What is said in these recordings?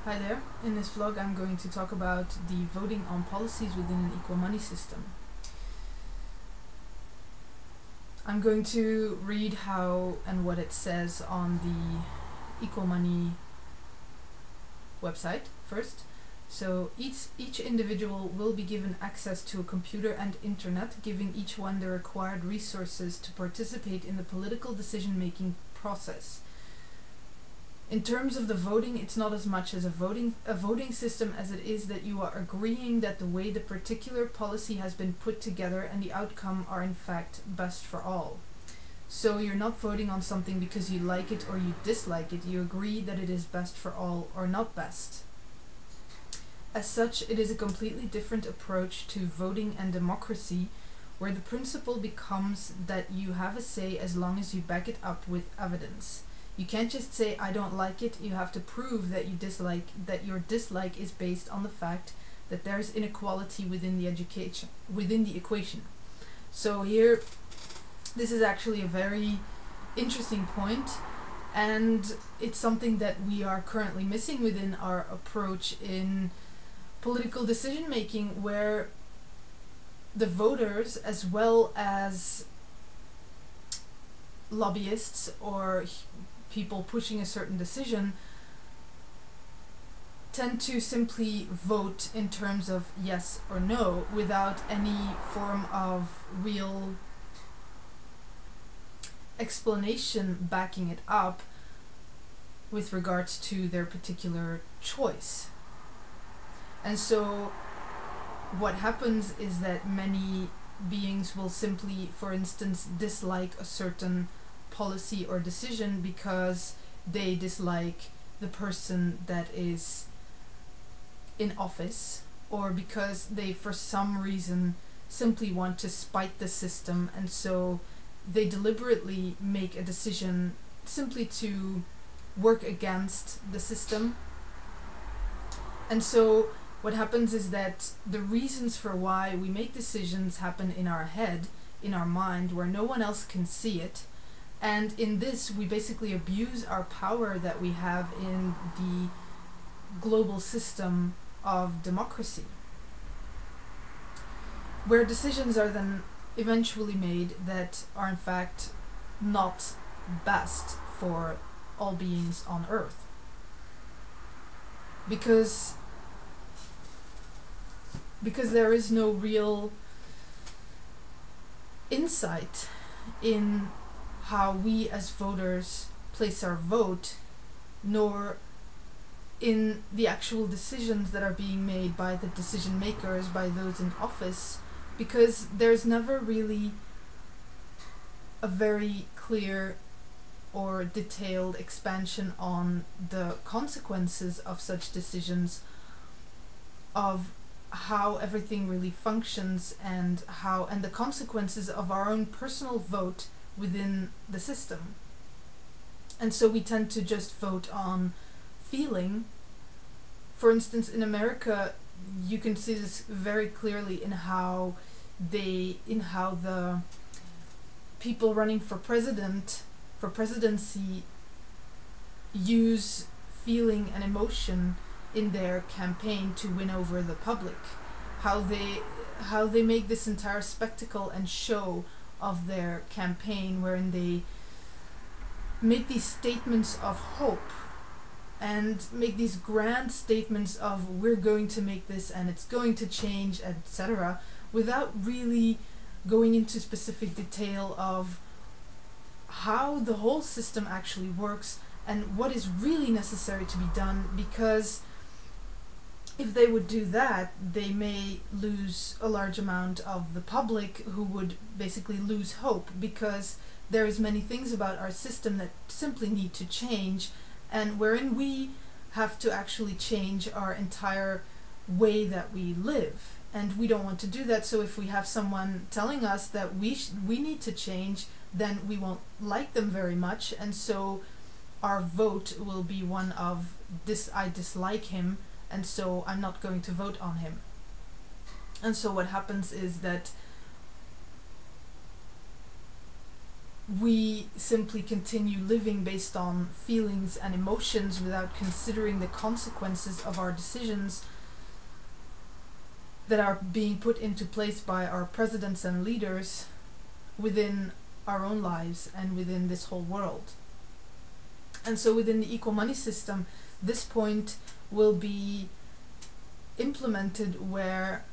Hi there. In this vlog I'm going to talk about the voting on policies within an equal money system. I'm going to read how and what it says on the equal money website first. So each individual will be given access to a computer and internet, giving each one the required resources to participate in the political decision-making process. In terms of the voting, it's not as much as a voting system as it is that you are agreeing that the way the particular policy has been put together and the outcome are in fact best for all. So you're not voting on something because you like it or you dislike it, you agree that it is best for all or not best. As such, it is a completely different approach to voting and democracy, where the principle becomes that you have a say as long as you back it up with evidence. You can't just say, I don't like it. You have to prove that your dislike is based on the fact that there's inequality within the equation. So here, this is actually a very interesting point, and it's something that we are currently missing within our approach in political decision making, where the voters, as well as lobbyists or people pushing a certain decision, tend to simply vote in terms of yes or no without any form of real explanation backing it up with regards to their particular choice. And so what happens is that many beings will simply, for instance, dislike a certain policy or decision because they dislike the person that is in office, or because they for some reason simply want to spite the system, and so they deliberately make a decision simply to work against the system. And so what happens is that the reasons for why we make decisions happen in our head, in our mind, where no one else can see it. And in this, we basically abuse our power that we have in the global system of democracy, where decisions are then eventually made that are in fact not best for all beings on Earth. Because there is no real insight in how we as voters place our vote, nor in the actual decisions that are being made by the decision makers, by those in office, because there's never really a very clear or detailed expansion on the consequences of such decisions, of how everything really functions, and the consequences of our own personal vote within the system. And so we tend to just vote on feeling. For instance, in America, you can see this very clearly in how the people running for presidency use feeling and emotion in their campaign to win over the public. How they make this entire spectacle and show of their campaign, wherein they make these statements of hope and make these grand statements of we're going to make this and it's going to change, etc., without really going into specific detail of how the whole system actually works and what is really necessary to be done. Because if they would do that, they may lose a large amount of the public, who would basically lose hope, because there's many things about our system that simply need to change, and wherein we have to actually change our entire way that we live. And we don't want to do that, so if we have someone telling us that we need to change, then we won't like them very much, and so our vote will be one of this: I dislike him, and so I'm not going to vote on him. And so what happens is that we simply continue living based on feelings and emotions without considering the consequences of our decisions that are being put into place by our presidents and leaders within our own lives and within this whole world. And so within the equal money system, this point will be implemented where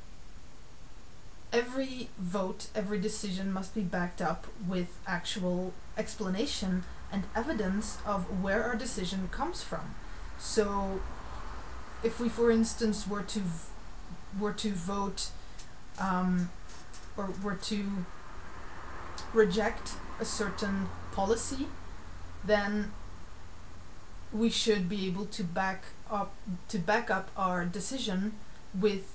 every vote, every decision must be backed up with actual explanation and evidence of where our decision comes from. So if we, for instance, were to vote or were to reject a certain policy, then we should be able to back up our decision with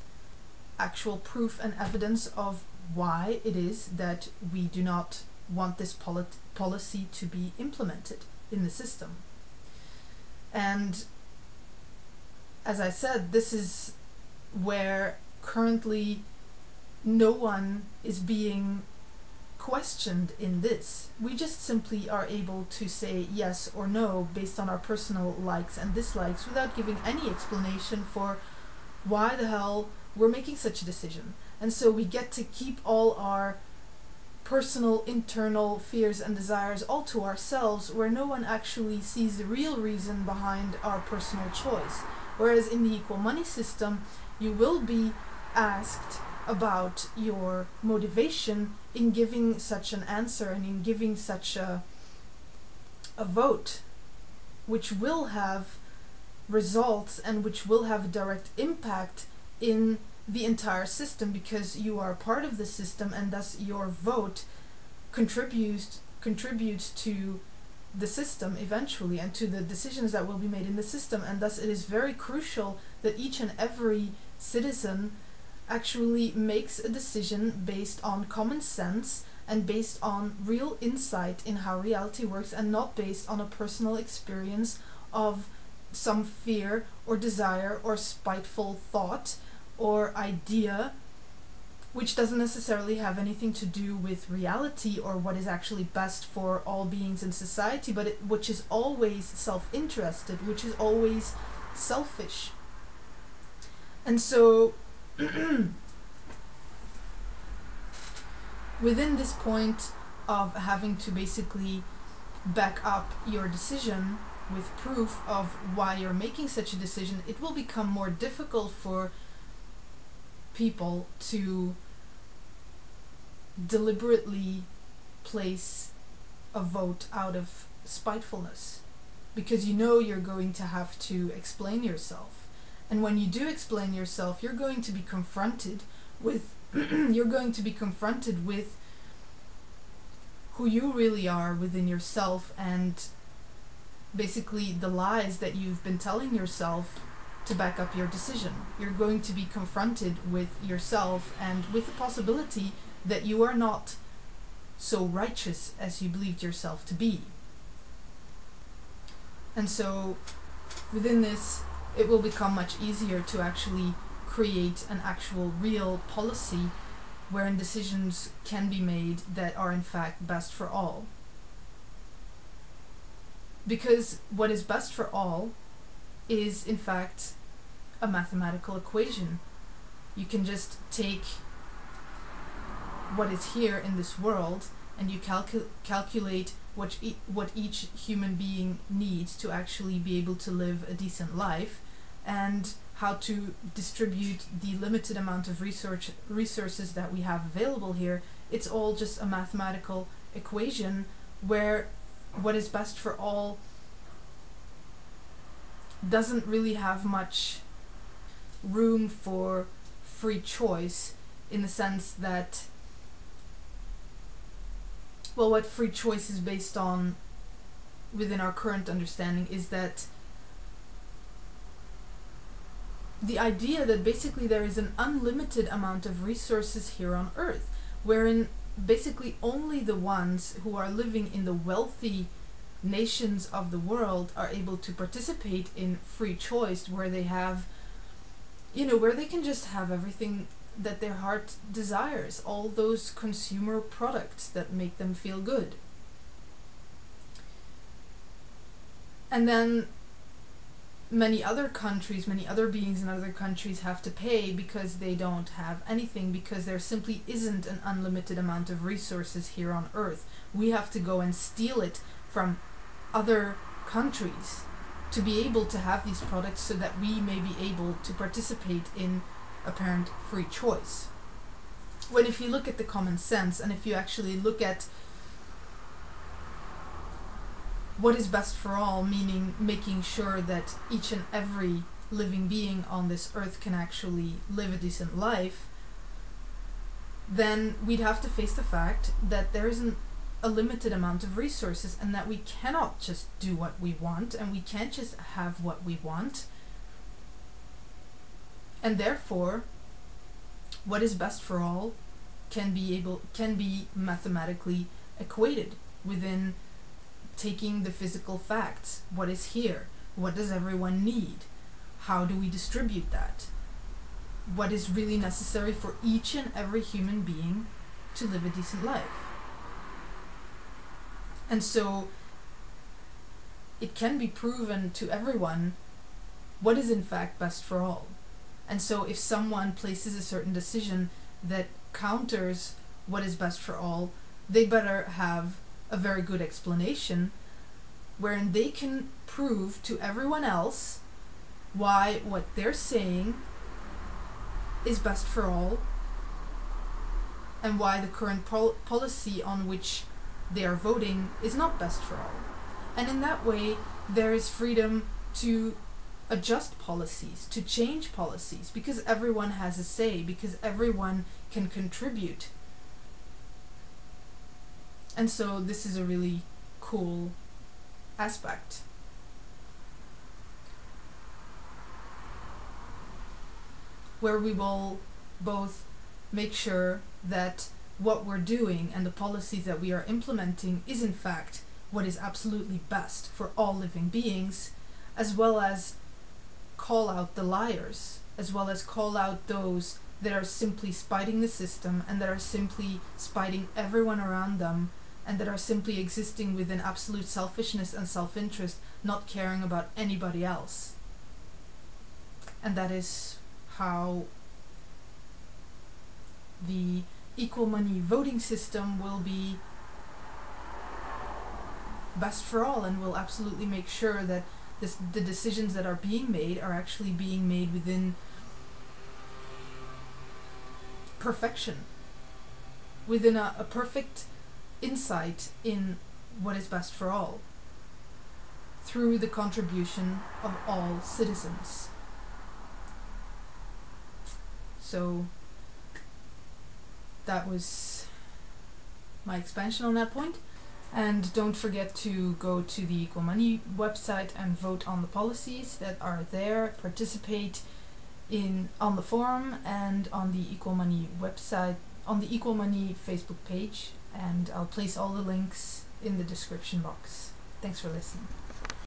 actual proof and evidence of why it is that we do not want this policy to be implemented in the system. And as I said, this is where currently no one is being questioned in this. We just simply are able to say yes or no based on our personal likes and dislikes without giving any explanation for why the hell we're making such a decision. And so we get to keep all our personal internal fears and desires all to ourselves, where no one actually sees the real reason behind our personal choice. Whereas in the equal money system, you will be asked about your motivation in giving such an answer and in giving such a vote, which will have results and which will have a direct impact in the entire system, because you are part of the system, and thus your vote contributes to the system eventually and to the decisions that will be made in the system. And thus it is very crucial that each and every citizen actually makes a decision based on common sense and based on real insight in how reality works, and not based on a personal experience of some fear or desire or spiteful thought or idea, which doesn't necessarily have anything to do with reality or what is actually best for all beings in society, but which is always self-interested, which is always selfish. And so within this point of having to basically back up your decision with proof of why you're making such a decision, it will become more difficult for people to deliberately place a vote out of spitefulness, because you know you're going to have to explain yourself. And when you do explain yourself, you're going to be confronted with you're going to be confronted with who you really are within yourself, and basically the lies that you've been telling yourself to back up your decision. You're going to be confronted with yourself and with the possibility that you are not so righteous as you believed yourself to be. And so within this, it will become much easier to actually create an actual real policy wherein decisions can be made that are in fact best for all. Because what is best for all is in fact a mathematical equation. You can just take what is here in this world and you calculate what each human being needs to actually be able to live a decent life, and how to distribute the limited amount of resources that we have available here. It's all just a mathematical equation where what is best for all doesn't really have much room for free choice, in the sense that, well, what free choice is based on within our current understanding is that the idea that basically there is an unlimited amount of resources here on Earth, wherein basically only the ones who are living in the wealthy nations of the world are able to participate in free choice, where they have, where they can just have everything that their heart desires, all those consumer products that make them feel good. And then many other countries, many other beings in other countries have to pay because they don't have anything, because there simply isn't an unlimited amount of resources here on Earth. We have to go and steal it from other countries to be able to have these products so that we may be able to participate in apparent free choice. When if you look at the common sense, and if you actually look at what is best for all, meaning making sure that each and every living being on this earth can actually live a decent life, then we'd have to face the fact that there isn't a limited amount of resources, and that we cannot just do what we want, and we can't just have what we want. And therefore, what is best for all can be mathematically equated within taking the physical facts. What is here? What does everyone need? How do we distribute that? What is really necessary for each and every human being to live a decent life? And so it can be proven to everyone what is in fact best for all. And so if someone places a certain decision that counters what is best for all, they better have a very good explanation wherein they can prove to everyone else why what they're saying is best for all, and why the current policy on which they are voting is not best for all. And in that way, there is freedom to adjust policies, to change policies, because everyone has a say, because everyone can contribute. And so this is a really cool aspect. Where we will both make sure that what we're doing and the policies that we are implementing is in fact what is absolutely best for all living beings, as well as call out the liars, as well as call out those that are simply spiting the system, and that are simply spiting everyone around them, and that are simply existing within absolute selfishness and self-interest, not caring about anybody else. And that is how the equal money voting system will be best for all, and will absolutely make sure that the decisions that are being made are actually being made within perfection, within a perfect insight in what is best for all, through the contribution of all citizens. So that was my expansion on that point. And don't forget to go to the Equal Money website and vote on the policies that are there. Participate on the forum and on the Equal Money website, on the Equal Money Facebook page, and I'll place all the links in the description box. Thanks for listening.